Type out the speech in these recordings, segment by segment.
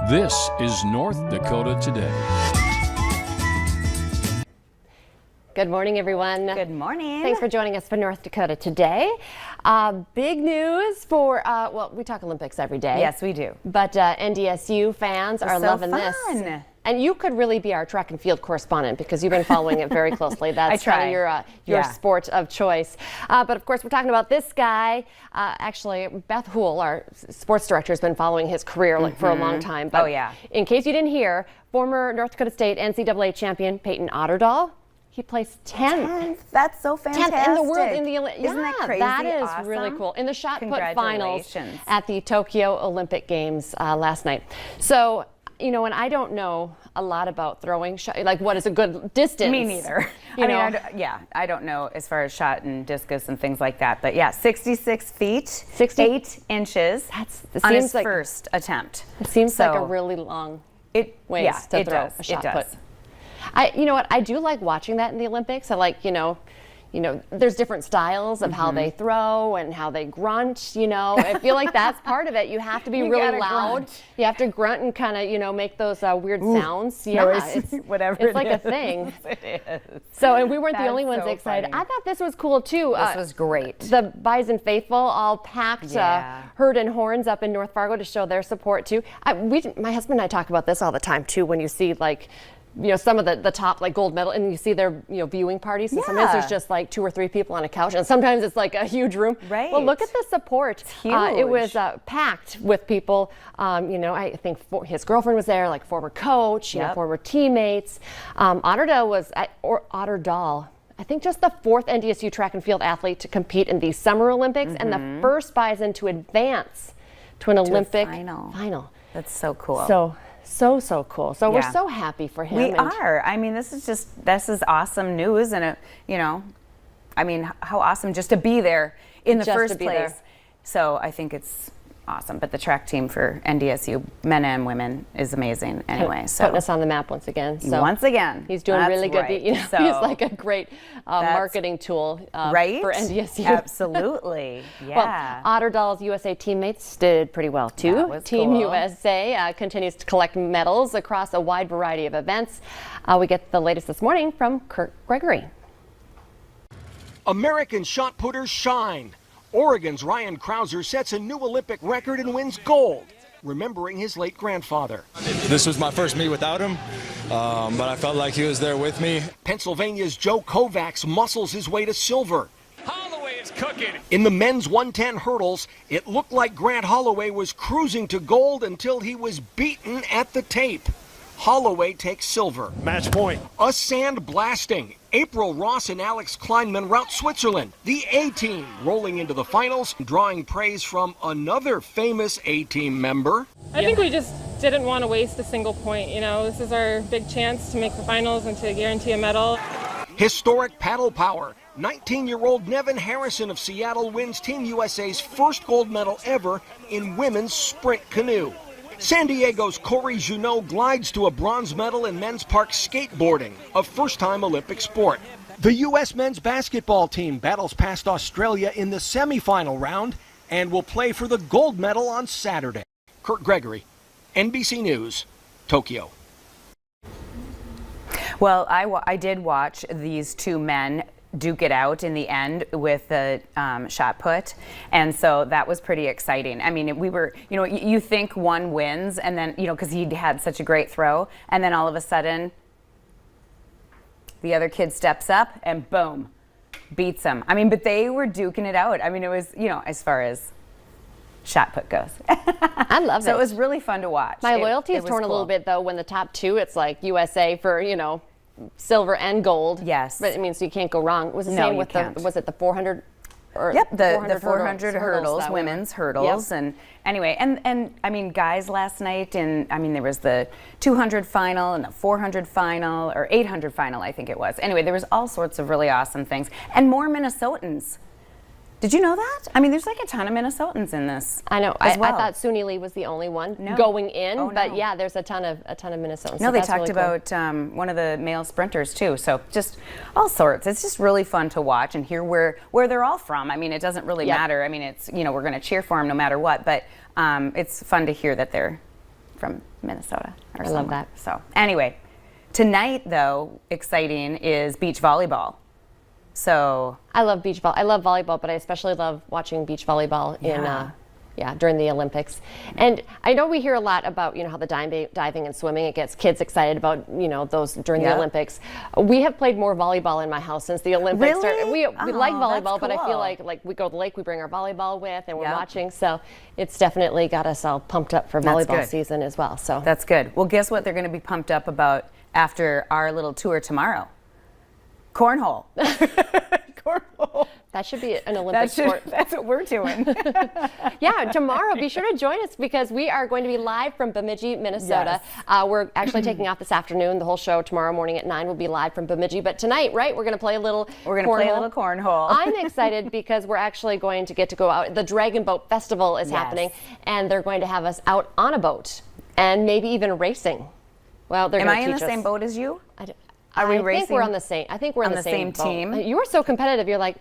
This is North Dakota Today. Good morning, everyone. Good morning. Thanks for joining us for North Dakota Today. Big news for, well, we talk Olympics every day. Yes, we do. But NDSU fans are loving this. And you could really be our track and field correspondent because you've been following it very closely. That's kind of your sport of choice. But of course, we're talking about this guy. Actually, Beth Houle, our sports director, has been following his career for a long time. But in case you didn't hear, former North Dakota State NCAA champion Peyton Otterdahl, he placed 10th. That's so fantastic. 10th in the world in the Isn't that crazy? That is awesome? Really cool. In the shot put finals at the Tokyo Olympic Games last night. So, you know, and I don't know a lot about throwing, like what is a good distance. Me neither. I don't know as far as shot and discus and things like that. But yeah, 66 feet, 8 inches on his first attempt. It seems like a really long ways to throw a shot put. You know what, I do like watching that in the Olympics. I like, you know, there's different styles of how they throw and how they grunt, you know. I feel like that's part of it. You have to be really loud. Grunt. You have to grunt and kind of, you know, make those weird sounds. Yeah, it's whatever. It's like a thing. It is. So, and we weren't the only ones excited. I thought this was cool too. This was great. The Bison faithful all packed herd and horns up in North Fargo to show their support too. My husband and I talk about this all the time too. When you see like, you know, some of the top like gold medal, and you see their, you know, viewing parties, and sometimes there's just like 2 or 3 people on a couch, and sometimes it's like a huge room. Right. Well, look at the support. It's huge. It was packed with people. You know, I think his girlfriend was there, like former coach, you know, former teammates. Otterdahl was I think just the 4th NDSU track and field athlete to compete in the Summer Olympics and the first Bison to advance to an Olympic final. That's so cool. So cool. So we're so happy for him. We are. I mean, this is awesome news, and you know, I mean, how awesome just to be there in the first place. So I think it's awesome. But the track team for NDSU, men and women, is amazing anyway. So putting us on the map once again. So once again, he's doing really good. You know, he's like a great marketing tool for NDSU. Absolutely. Yeah. Well, Otterdahl's USA teammates did pretty well too. Team USA continues to collect medals across a wide variety of events. We get the latest this morning from Kurt Gregory. American shot putters shine. Oregon's Ryan Krauser sets a new Olympic record and wins gold, remembering his late grandfather. This was my first meet without him, but I felt like he was there with me. Pennsylvania's Joe Kovacs muscles his way to silver. Holloway is cooking. In the men's 110 hurdles, it looked like Grant Holloway was cruising to gold until he was beaten at the tape. Holloway takes silver. Match point. A sand blasting. April Ross and Alex Kleinman rout Switzerland. The A-team rolling into the finals, drawing praise from another famous A-team member. I think we just didn't want to waste a single point. You know, this is our big chance to make the finals and to guarantee a medal. Historic paddle power. 19-year-old Nevin Harrison of Seattle wins Team USA's first gold medal ever in women's sprint canoe. San Diego's Corey Junot glides to a bronze medal in men's park skateboarding, a first-time Olympic sport. The U.S. men's basketball team battles past Australia in the semifinal round and will play for the gold medal on Saturday. Kurt Gregory, NBC News, Tokyo. Well, I did watch these 2 men duke it out in the end with the shot put, and so that was pretty exciting. I mean, we were, you know, you think one wins, and then, you know, because he had such a great throw, and then all of a sudden the other kid steps up and boom, beats him. I mean, but they were duking it out. I mean, it was, you know, as far as shot put goes. I love it. So it was really fun to watch. My loyalty is torn a little bit though when the top 2, it's like USA for, you know, silver and gold. Yes. But I mean, so you can't go wrong. It was the same with was it the 400? Yep, the 400 hurdles, women's hurdles. And anyway, and I mean, guys last night, and I mean, there was the 200 final and the 400 final, or 800 final, I think it was. Anyway, there was all sorts of really awesome things. And more Minnesotans. Did you know that? I mean, there's like a ton of Minnesotans in this. I know. I thought Suni Lee was the only one going in, but yeah, there's a ton of Minnesotans. No, so they talked really about one of the male sprinters too. So just all sorts. It's just really fun to watch and hear where they're all from. I mean, it doesn't really matter. I mean, it's, you know, we're going to cheer for them no matter what, but it's fun to hear that they're from Minnesota. I love that. So anyway, tonight though, exciting is beach volleyball. So I love beach volleyball. I love volleyball, but I especially love watching beach volleyball during the Olympics. And I know we hear a lot about, how the diving and swimming, it gets kids excited about, those during the Olympics. We have played more volleyball in my house since the Olympics started. We like volleyball, but I feel like we go to the lake, we bring our volleyball with, and we're watching. So it's definitely got us all pumped up for volleyball season as well. So that's good. Well, guess what they're going to be pumped up about after our little tour tomorrow? Cornhole. Cornhole. That should be an Olympic sport. That's what we're doing. Yeah, tomorrow, be sure to join us because we are going to be live from Bemidji, Minnesota. Yes. We're actually taking off this afternoon. The whole show tomorrow morning at 9 will be live from Bemidji. But tonight, right, we're going to play a little cornhole. I'm excited because we're actually going to get to go out. The Dragon Boat Festival is happening, and they're going to have us out on a boat and maybe even racing. Well, they're going to teach us. Am I in the same boat as you? Are we racing? I think we're on the same. I think we're on the same team. You are so competitive. You're like,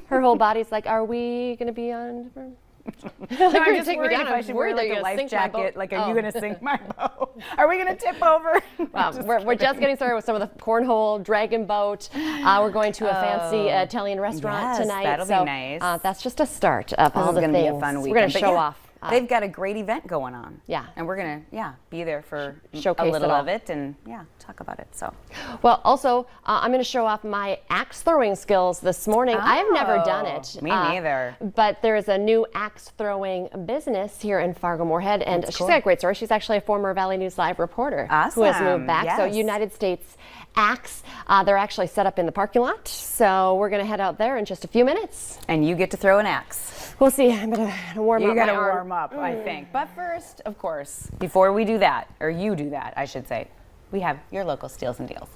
her whole body's like, are we going to be on? No, I'm just worried if I should wear like a life jacket. Like, are you going to sink my boat? Are we going to tip over? Well, we're just getting started with some of the cornhole, dragon boat. We're going to a fancy Italian restaurant tonight. That'll be nice. That's just a start of all the things. This is going to be a fun weekend. We're going to show off. They've got a great event going on. Yeah. And we're going to, be there for showcase a little of it and, talk about it. So. Well, also, I'm going to show off my axe throwing skills this morning. I have never done it. Me neither. But there is a new axe throwing business here in Fargo-Moorhead, and she's got a great story. She's actually a former Valley News Live reporter who has moved back. Yes. So United States Axe. They're actually set up in the parking lot. So we're going to head out there in just a few minutes. And you get to throw an axe. We'll see. I'm going to warm up. You got to warm up, I think. But first, of course, before we do that, or you do that, I should say, we have your local steals and deals.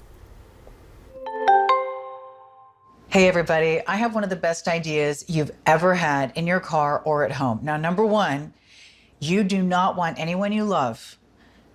Hey everybody, I have one of the best ideas you've ever had in your car or at home. Now, number one, you do not want anyone you love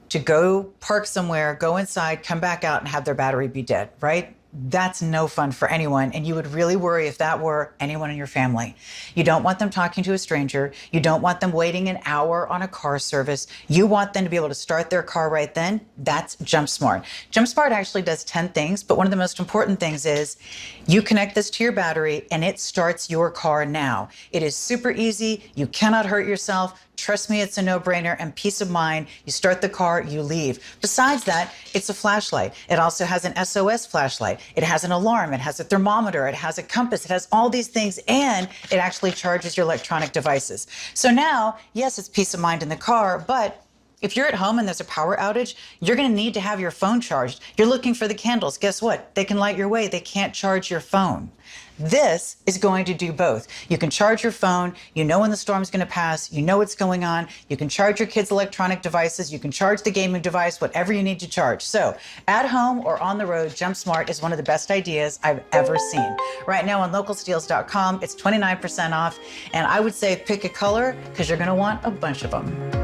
to go park somewhere, go inside, come back out and have their battery be dead, right? That's no fun for anyone, and you would really worry if that were anyone in your family. You don't want them talking to a stranger. You don't want them waiting an hour on a car service. You want them to be able to start their car right then. That's JumpSmart. JumpSmart actually does 10 things, but one of the most important things is you connect this to your battery and it starts your car now. It is super easy. You cannot hurt yourself. Trust me, it's a no-brainer and peace of mind. You start the car, you leave. Besides that, it's a flashlight. It also has an SOS flashlight. It has an alarm. It has a thermometer. It has a compass. It has all these things, and it actually charges your electronic devices. So now, yes, it's peace of mind in the car, but if you're at home and there's a power outage, you're going to need to have your phone charged. You're looking for the candles. Guess what? They can light your way. They can't charge your phone. This is going to do both. You can charge your phone. You know when the storm's going to pass. You know what's going on. You can charge your kids' electronic devices. You can charge the gaming device, whatever you need to charge. So at home or on the road, JumpSmart is one of the best ideas I've ever seen. Right now on localsteals.com, it's 29% off. And I would say pick a color because you're going to want a bunch of them.